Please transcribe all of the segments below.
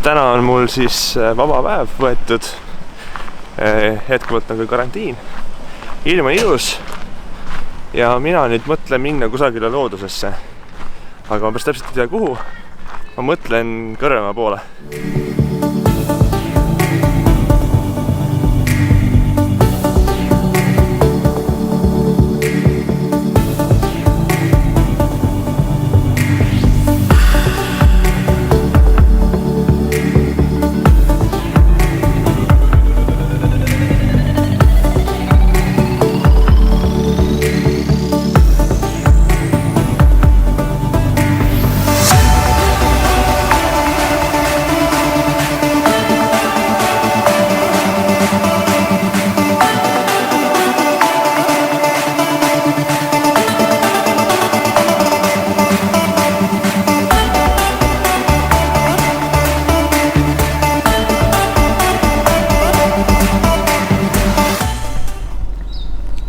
täna on mul siis vaba päev võetud. Hetkuvalt on küll karantiin. Ilm on ilus ja mina nüüd mõtlen minna kusagile loodusesse. Aga ma päris täpselt ei tea kuhu. Ma mõtlen Kõrvemaa poole.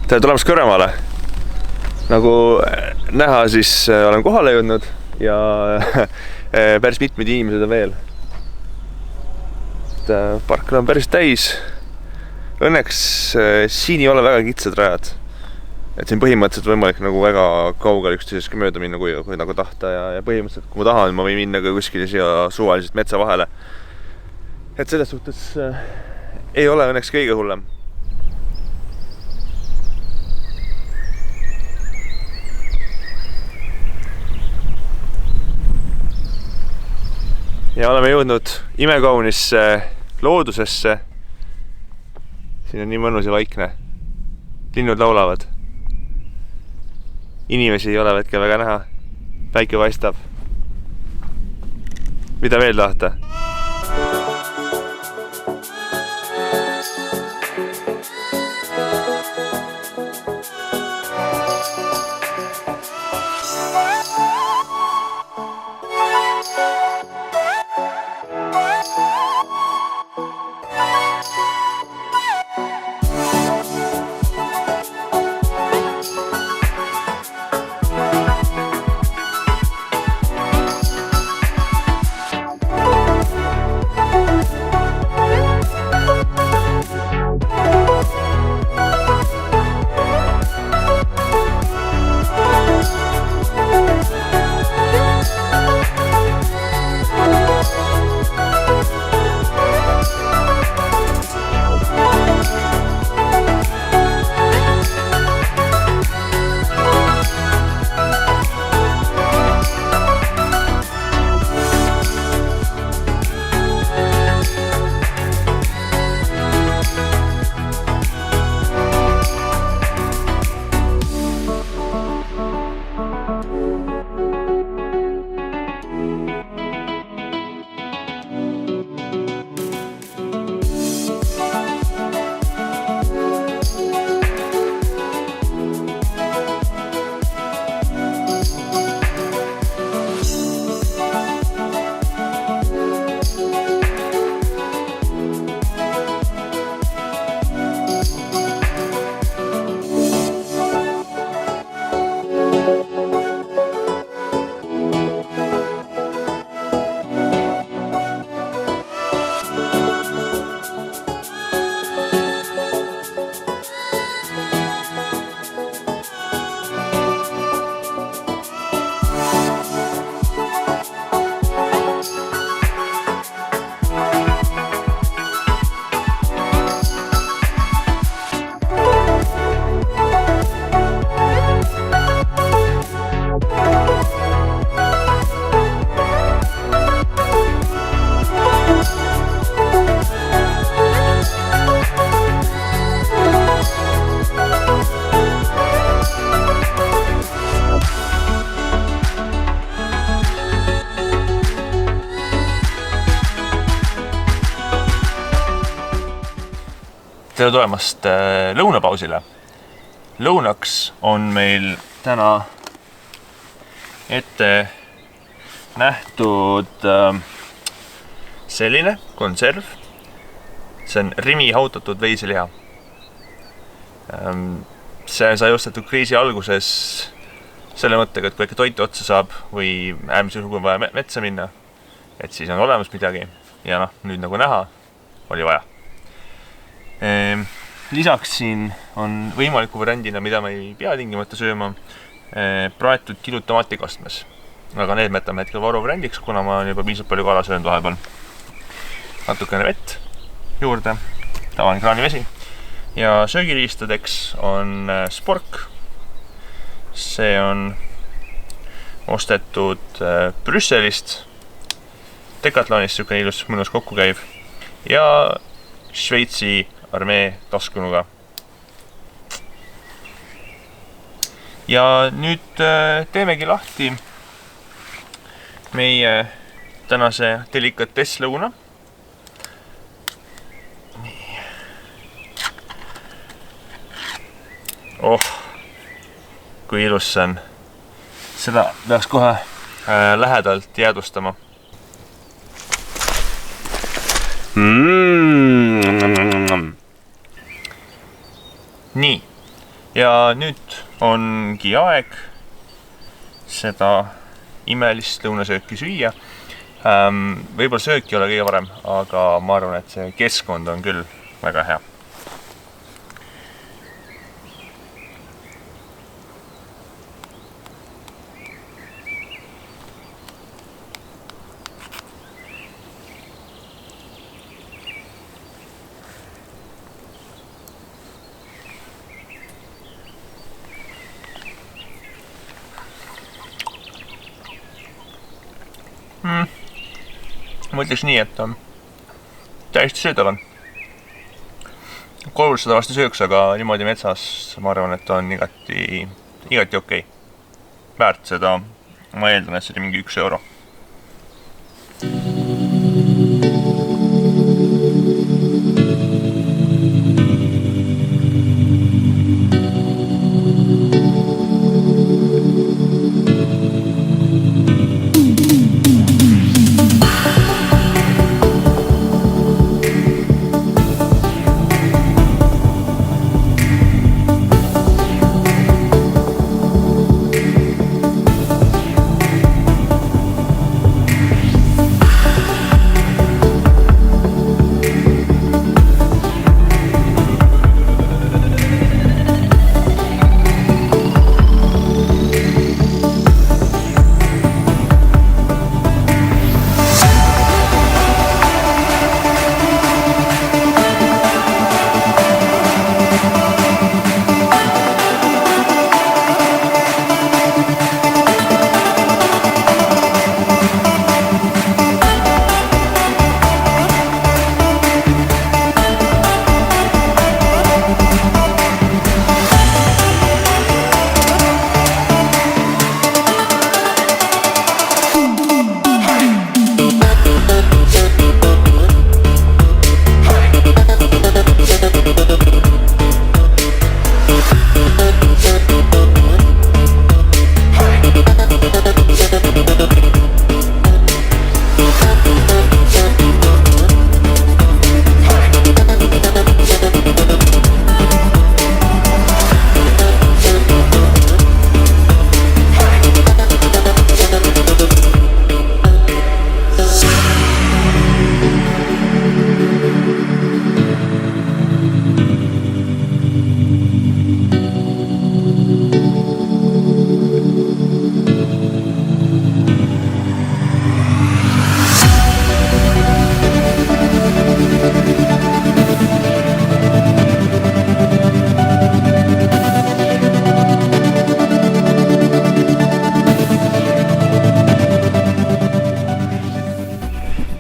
Tere tulemast Kõrvemaale. Nagu näha, siis olen kohale jõudnud ja päris mitmed inimesed on veel. Parkla on päris täis. Õnneks siin ei ole väga kitsad rajad. Et siin põhimõtteliselt võimalik nagu väga kaugel üksteisest mööda minna, kui nagu tahta. Ja põhimõtteliselt, kui ma tahan, ma võin minna ka kuskile siia suvaliselt metsa vahele. Et selles suhtes ei ole õnneks kõige hullem. Ja oleme jõudnud imekaunisse loodusesse. Siin on nii mõnus ja vaikne. Linnud laulavad. Inimesi ei ole hetkel väga näha. Päike paistab. Mida veel tahta? Tere tulemast lõunapausile. Lõunaks on meil täna ette nähtud selline konserv. See on Rimi hautatud veiseliha. See sai ostetud kriisi alguses selle mõttega, et kui äkki toitu otsa saab või äärmisel juhul vaja metsa minna, et siis on olemas midagi. ja noh, nüüd nagu näha, oli vaja. Lisaks siin on võimaliku variandina, mida me ei pea tingimata sööma, praetud kilud tomaatikastmes. Aga need me jätame hetkel varu variandiks, kuna ma olen juba piisavalt palju kala söönud vahepeal. Natukene vett juurde, tavaline kraanivesi. Ja söögiriistadeks on spork. See on ostetud Brüsselist, Decathlonist, niisugune ilus mõnus kokku käiv, ja Šveitsi armee taskunuga. Ja nüüd teemegi lahti meie tänase delikatesslõuna. Oh, kui ilus see on. Seda peaks kohe lähedalt jäädvustama. Nii, ja nüüd ongi aeg seda imelist lõunasööki süüa. Võib-olla söök ei ole kõige parem, aga ma arvan, et see keskkond on küll väga hea. Ma ütleks nii, et täiesti söödav on. Kolmul seda vast ei sööks, aga niimoodi metsas ma arvan, et on igati okei. Väärt seda, ma eeldan, et see oli mingi 1 euro.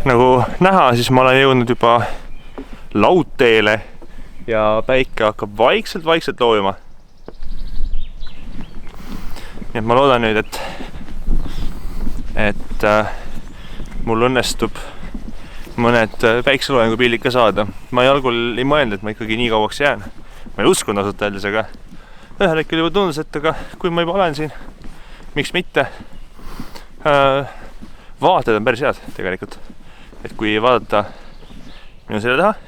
Nagu näha, siis ma olen jõudnud juba laudteele ja päike hakkab vaikselt loojuma. Nii et ma loodan nüüd, et mul õnnestub mõned päikseloojangu pildid ka saada. Ma ei algul ei mõelnud, et ma ikkagi nii kauaks jään. Ma ei uskunud ausalt öeldes, aga ühel hetkel juba tundus, et aga kui ma juba olen siin, miks mitte. Vaated on päris head tegelikult. Et kui vaadata minu selle taha,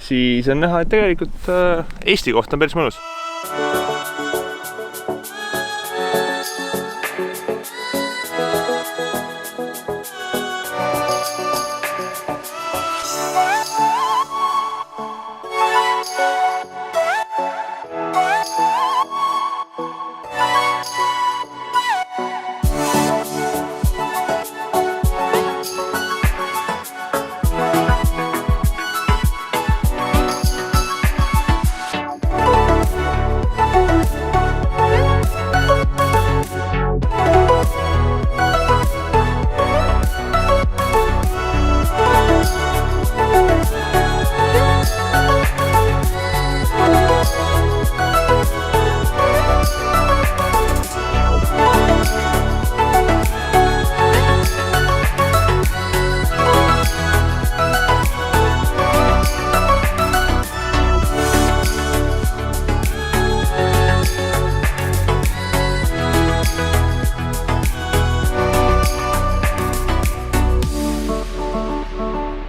siis on näha, et tegelikult Eesti koht on päris mõnus.